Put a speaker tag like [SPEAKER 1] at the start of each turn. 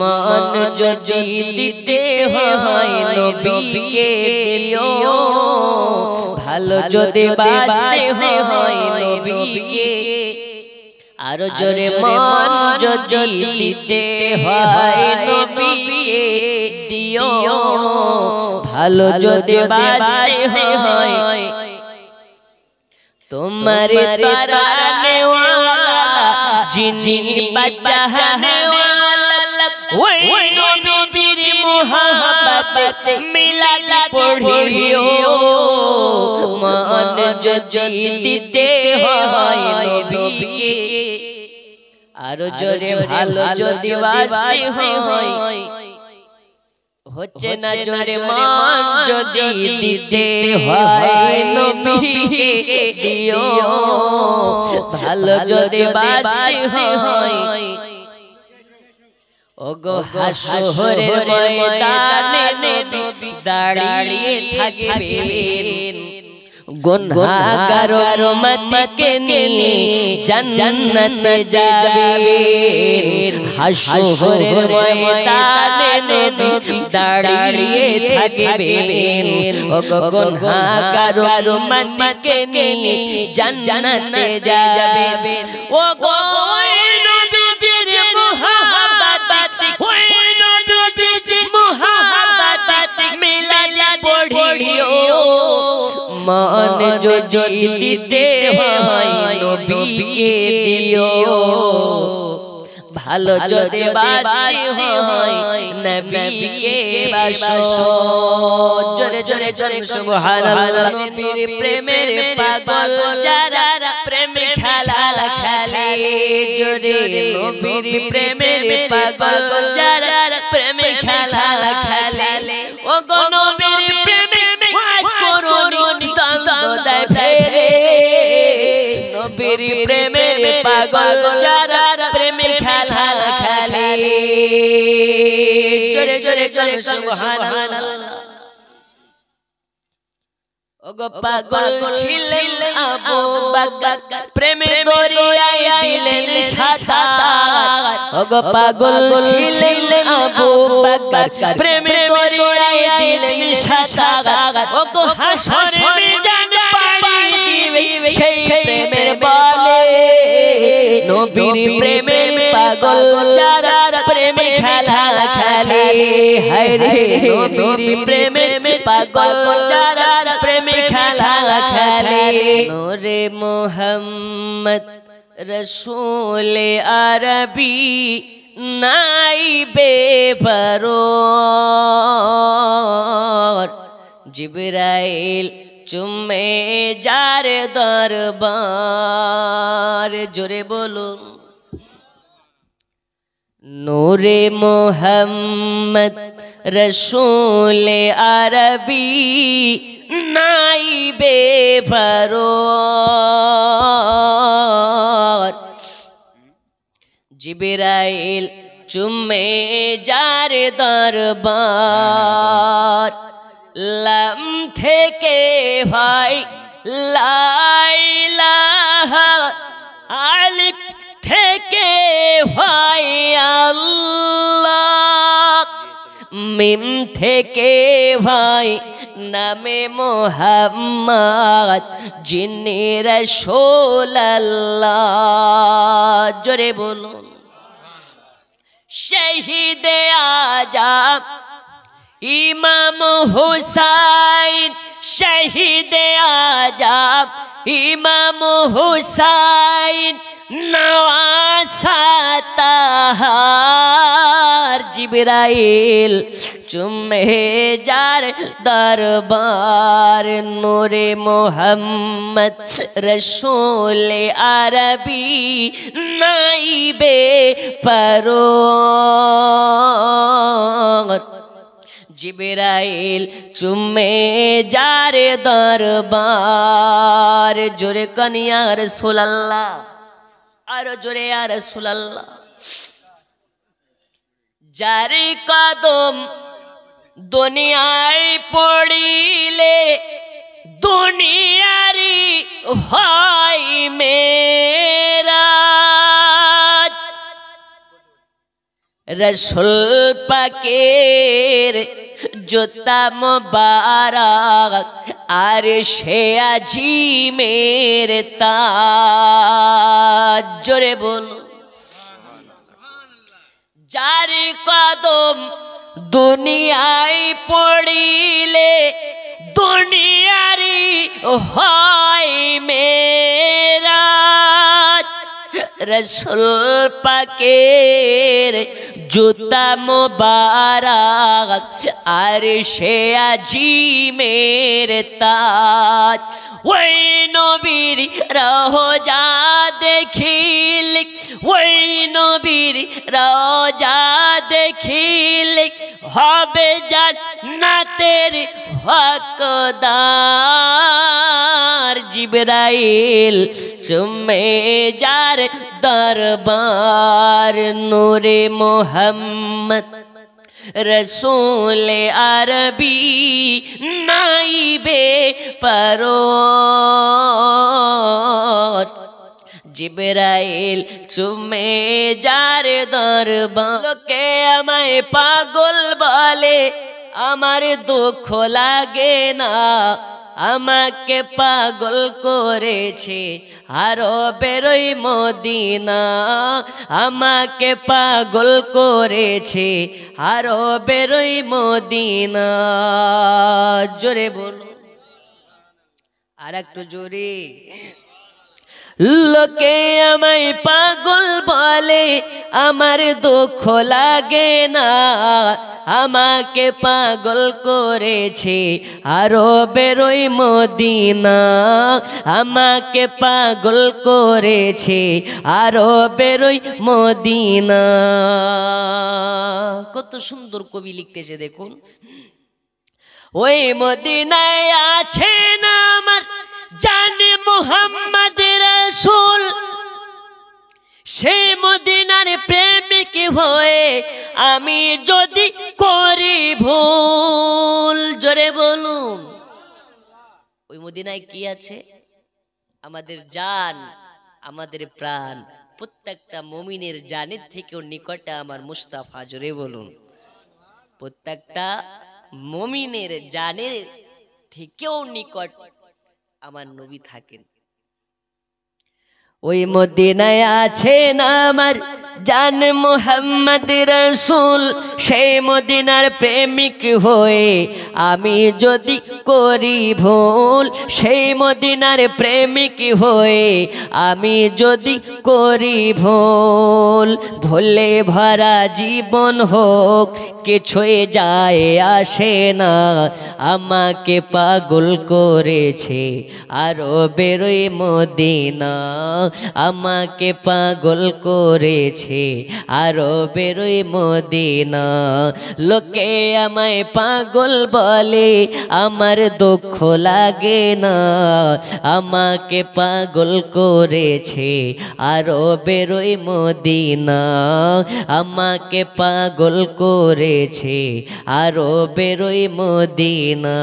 [SPEAKER 1] মান যদি দিতে হয় নবীকে দিও, ভালো যদি বাসতে হয় নবীকে। আর জোরে মান যদি দিতে হয় নবীকে দিও, ভালো যদি বাসতে হয়। तुम्हारे तराने वाला जिनी बचाने वाला वही नबीर मोहब्बत मिला पढ़ियो। मान যদি দিতে হয় নবীকে, আর জোরে ভালো যদি বাসতে হয়। হচ্ছে না জোরে মান যদি দিতে হয় নবীকে দিও, ভালো যদি বাসতে হয়। ওগো হাসরের ময়দানে নবী দাঁড়িয়ে থাকবেন, গুনাহগার উম্মতকে নিয়ে জান্নাতে যাবেন। হাসরের ময়দানে নবী দাঁড়িয়ে থাকবেন, ওগো গুনাহগার উম্মতকে নিয়ে জান্নাতে যাবেন। ওগো নবীজির মুহাব্বত, ওই নবীজির মুহাব্বত মিলালে পড়িও। মান যদি দিতে হয় নবীকে দিও, ভালো যদি বাসতে হয় নবীকে বাসো। জোরে জোরে জোরে সুবহানাল্লাহ। নবীর প্রেমের পাগল যারা প্রেম খেলা খেলে, জোরে নবীর প্রেমের পাগল যারা প্রেম খেলা খেলে। ও গো নবীর প্রেমে ওয়াজ করুনি তন্দদায় ফেরে, নবীর প্রেমের পাগল যারা প্রেম খেলা খেলে। জোরে জোরে জোরে সুবহানাল্লাহ। ওগো পাগল ছিলেন আবু বকর, প্রেমে দরিয়ায় দিলেন সাঁতার। ওগো পাগল ছিলেন আবু বকর, প্রেমে দরিয়ায় দিলেন সাঁতার। ওগো হাসরের ময়দান পাড়ি দিবে সেই প্রেমের বলে, নবীর প্রেমের পাগল যারা প্রেমে খেলা খেলে। হায় রে নবীর প্রেমের পাগল যারা প্রেমে খেলা খেলে। নূরে মুহাম্মদ রসূল আরবি নাইবে বরর, জিবরাইল চুমে যার দরবার। জোরে বলুন। নূরে মুহাম্মদ রসূল আরবি নাইবে বরর, জিবরাইল চুমে যার দরবার। লাম থেকে ভাই লা ইলাহা, আলিফ থেকে ভাই আল্লাহ, মিম থেকে ভাই নামে মুহাম্মদ যিনি রাসূলুল্লাহ। জোরে বলুন। শহীদে আজম ইমাম হুসাইন, শহীদে আজম ইমাম হুসাইন নওয়াসা তাহার, জিবরাইল চুমে যার দরবার। নূরে মুহাম্মদ রসূল আরবি নাইবে পরর, জিবরাইল চুমে যার দরবার। জোরে কনিয়া রাসূলুল্লাহ, আরো জোরে ইয়া রাসূলুল্লাহ। যার কদম দুনিয়ায় পড়িলে দুনিয়ারি হয় মেরাজ, রসুল পাকের জুতা মুবারক আর সে আজিমের তাজ জোরে বলো যার কদম দুনিয়ায় পড়িলে দুনিয়ারি হয় মেরাজ রসুল পাকের জুতা মুবারক আর সে আজিমের তাজ ওই নবীর রওজা দেখিলে ওই নবীর রওজা দেখিলে হবে জান্নাতের হকদার জিবরাইল চুমে যার দরবার নূরে মোহাম্মদ রসূল আরবি নাইবে পরর জিবরাইল চুমে যার দরবার লোকে আমায় পাগল বলে আমার দুঃখ লাগে না আমাকে পাগল করেছে আরো বেরোই মদিনা আমাকে পাগল করেছে আরো বেরোই মদিনা জোরে বলো আর একটু জোরে লোকে আমায় পাগল বলে আমার দুঃখ লাগে না আমাকে পাগল করেছে আরো বেরোই মদিনা আমাকে পাগল করেছে আরো বেরোই মদিনা কত সুন্দর কবি লিখতেছে দেখুন ওই মদিনায় আছে না আমার জানে মুহাম্মদ রাসূল সে মদিনার প্রেমিক হয়ে আমি যদি করি ভুল জোরে বলুন ওই মদিনায় কি আছে আমাদের জান আমাদের প্রাণ প্রত্যেকটা মুমিনের জানের থেকেও নিকটে আমার মুস্তাফা জোরে বলুন প্রত্যেকটা মুমিনের জানের থেকেও নিকট আমার নবী থাকেন ওই মদিনায় আছে না আমার জান মুহাম্মদ রাসূল সেই মদিনার প্রেমিক হয়ে আমি যদি করি ভুল সেই মদিনার প্রেমিক হয়ে আমি যদি করি ভুল ভুলে ভরা জীবন হোক কিছুই যায় আসে না আমাকে পাগল করেছে আরো বেরোই মদিনা আমাকে পাগল করেছে আরো বেরোই মদিনা লোকে আমায় পাগল বলে আমার দুঃখ লাগে না আমাকে পাগল করেছে আরো বেরোই মদিনা আমাকে পাগল করেছে আরো বেরোই মদিনা।